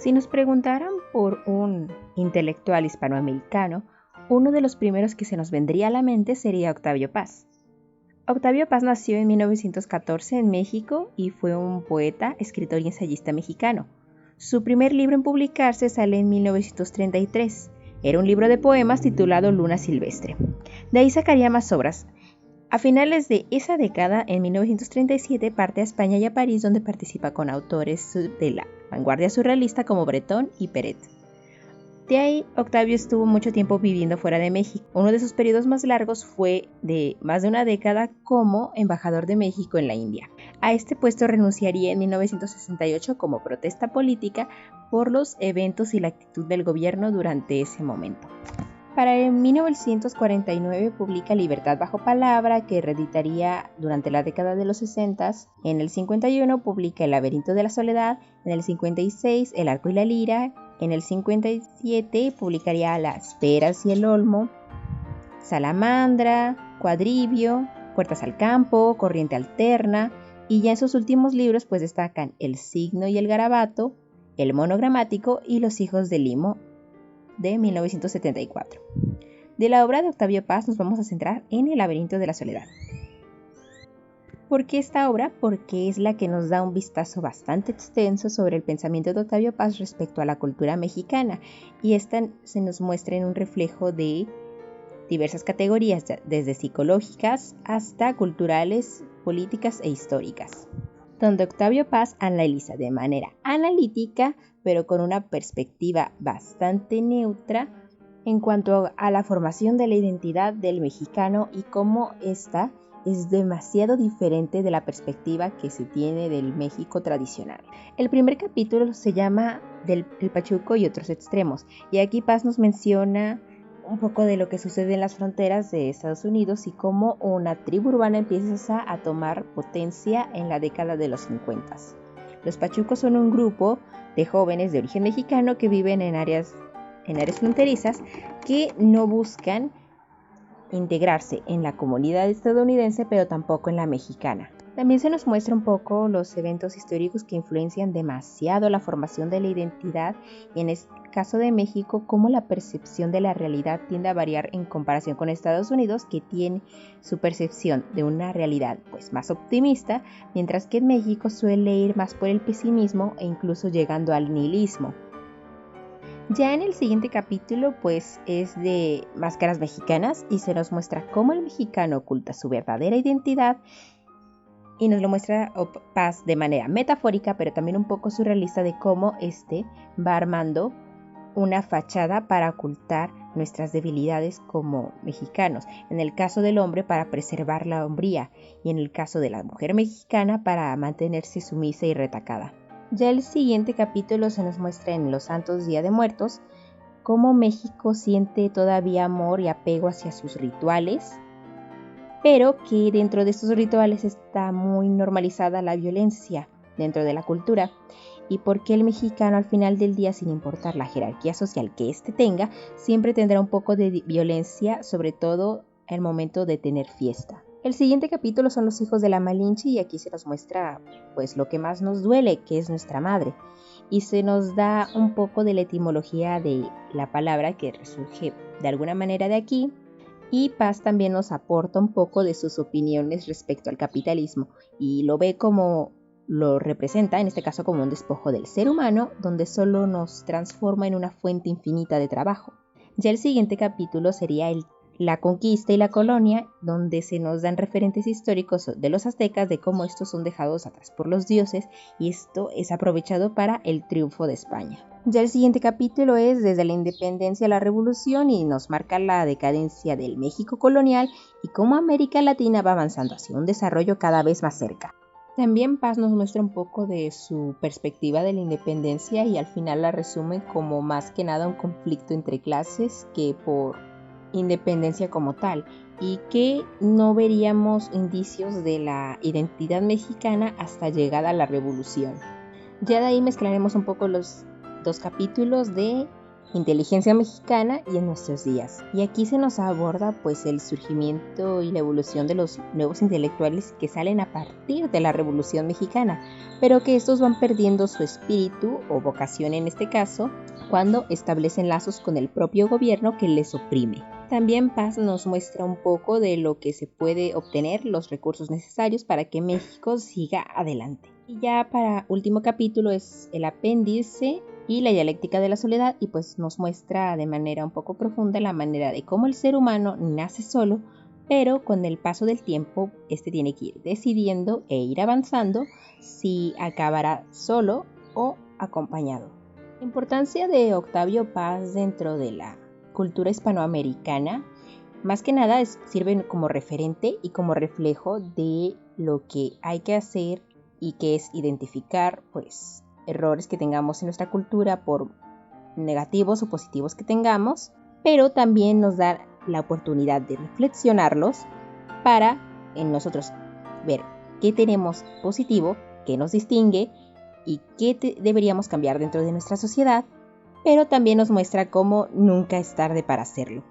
Si nos preguntaran por un intelectual hispanoamericano, uno de los primeros que se nos vendría a la mente sería Octavio Paz. Octavio Paz nació en 1914 en México y fue un poeta, escritor y ensayista mexicano. Su primer libro en publicarse sale en 1933. Era un libro de poemas titulado Luna Silvestre. De ahí sacaría más obras. A finales de esa década, en 1937, parte a España y a París, donde participa con autores de la vanguardia surrealista como Breton y Perret. De ahí, Octavio estuvo mucho tiempo viviendo fuera de México. Uno de sus periodos más largos fue de más de una década como embajador de México en la India. A este puesto renunciaría en 1968 como protesta política por los eventos y la actitud del gobierno durante ese momento. Para el 1949 publica Libertad bajo palabra, que reeditaría durante la década de los 60. En el 51 publica El laberinto de la soledad, en el 56 El arco y la lira, en el 57 publicaría Las peras y el olmo, Salamandra, Cuadribio, Puertas al campo, Corriente alterna, y ya en sus últimos libros pues destacan El signo y el garabato, El monogramático y Los hijos de Limo, de 1974. De la obra de Octavio Paz nos vamos a centrar en El laberinto de la soledad. ¿Por qué esta obra? Porque es la que nos da un vistazo bastante extenso sobre el pensamiento de Octavio Paz respecto a la cultura mexicana, y esta se nos muestra en un reflejo de diversas categorías, desde psicológicas hasta culturales, políticas e históricas, donde Octavio Paz analiza de manera analítica, pero con una perspectiva bastante neutra en cuanto a la formación de la identidad del mexicano y cómo esta es demasiado diferente de la perspectiva que se tiene del México tradicional. El primer capítulo se llama El Pachuco y otros extremos, y aquí Paz nos menciona un poco de lo que sucede en las fronteras de Estados Unidos y cómo una tribu urbana empieza a tomar potencia en la década de los 50. Los pachucos son un grupo de jóvenes de origen mexicano que viven en áreas fronterizas que no buscan integrarse en la comunidad estadounidense, pero tampoco en la mexicana. También se nos muestra un poco los eventos históricos que influencian demasiado la formación de la identidad, y en este caso de México, cómo la percepción de la realidad tiende a variar en comparación con Estados Unidos, que tiene su percepción de una realidad pues más optimista, mientras que en México suele ir más por el pesimismo e incluso llegando al nihilismo. Ya en el siguiente capítulo pues es de máscaras mexicanas y se nos muestra cómo el mexicano oculta su verdadera identidad, y nos lo muestra Paz de manera metafórica, pero también un poco surrealista, de cómo va armando una fachada para ocultar nuestras debilidades como mexicanos. En el caso del hombre, para preservar la hombría, y en el caso de la mujer mexicana, para mantenerse sumisa y retacada. Ya el siguiente capítulo se nos muestra en Los Santos Día de Muertos cómo México siente todavía amor y apego hacia sus rituales, pero que dentro de estos rituales está muy normalizada la violencia dentro de la cultura, y porque el mexicano al final del día, sin importar la jerarquía social que éste tenga, siempre tendrá un poco de violencia, sobre todo al momento de tener fiesta. El siguiente capítulo son Los hijos de la Malinche, y aquí se nos muestra pues lo que más nos duele, que es nuestra madre, y se nos da un poco de la etimología de la palabra, que resurge de alguna manera de aquí, y Paz también nos aporta un poco de sus opiniones respecto al capitalismo, y lo ve como lo representa, en este caso como un despojo del ser humano, donde solo nos transforma en una fuente infinita de trabajo. Ya el siguiente capítulo sería la conquista y la colonia, donde se nos dan referentes históricos de los aztecas, de cómo estos son dejados atrás por los dioses, y esto es aprovechado para el triunfo de España. Ya el siguiente capítulo es desde la independencia a la revolución, y nos marca la decadencia del México colonial y cómo América Latina va avanzando hacia un desarrollo cada vez más cerca. También Paz nos muestra un poco de su perspectiva de la independencia, y al final la resume como más que nada un conflicto entre clases que por independencia como tal, y que no veríamos indicios de la identidad mexicana hasta llegada a la revolución. Ya de ahí mezclaremos un poco los dos capítulos de inteligencia mexicana y en nuestros días. Y aquí se nos aborda pues el surgimiento y la evolución de los nuevos intelectuales que salen a partir de la Revolución Mexicana, pero que estos van perdiendo su espíritu o vocación en este caso cuando establecen lazos con el propio gobierno que les oprime. También Paz nos muestra un poco de lo que se puede obtener, los recursos necesarios para que México siga adelante. Y ya para último capítulo es el apéndice y la dialéctica de la soledad, y pues nos muestra de manera un poco profunda la manera de cómo el ser humano nace solo, pero con el paso del tiempo este tiene que ir decidiendo e ir avanzando si acabará solo o acompañado. La importancia de Octavio Paz dentro de la cultura hispanoamericana más que nada sirve como referente y como reflejo de lo que hay que hacer, y que es identificar pues errores que tengamos en nuestra cultura, por negativos o positivos que tengamos, pero también nos da la oportunidad de reflexionarlos para en nosotros ver qué tenemos positivo, qué nos distingue y qué deberíamos cambiar dentro de nuestra sociedad, pero también nos muestra cómo nunca es tarde para hacerlo.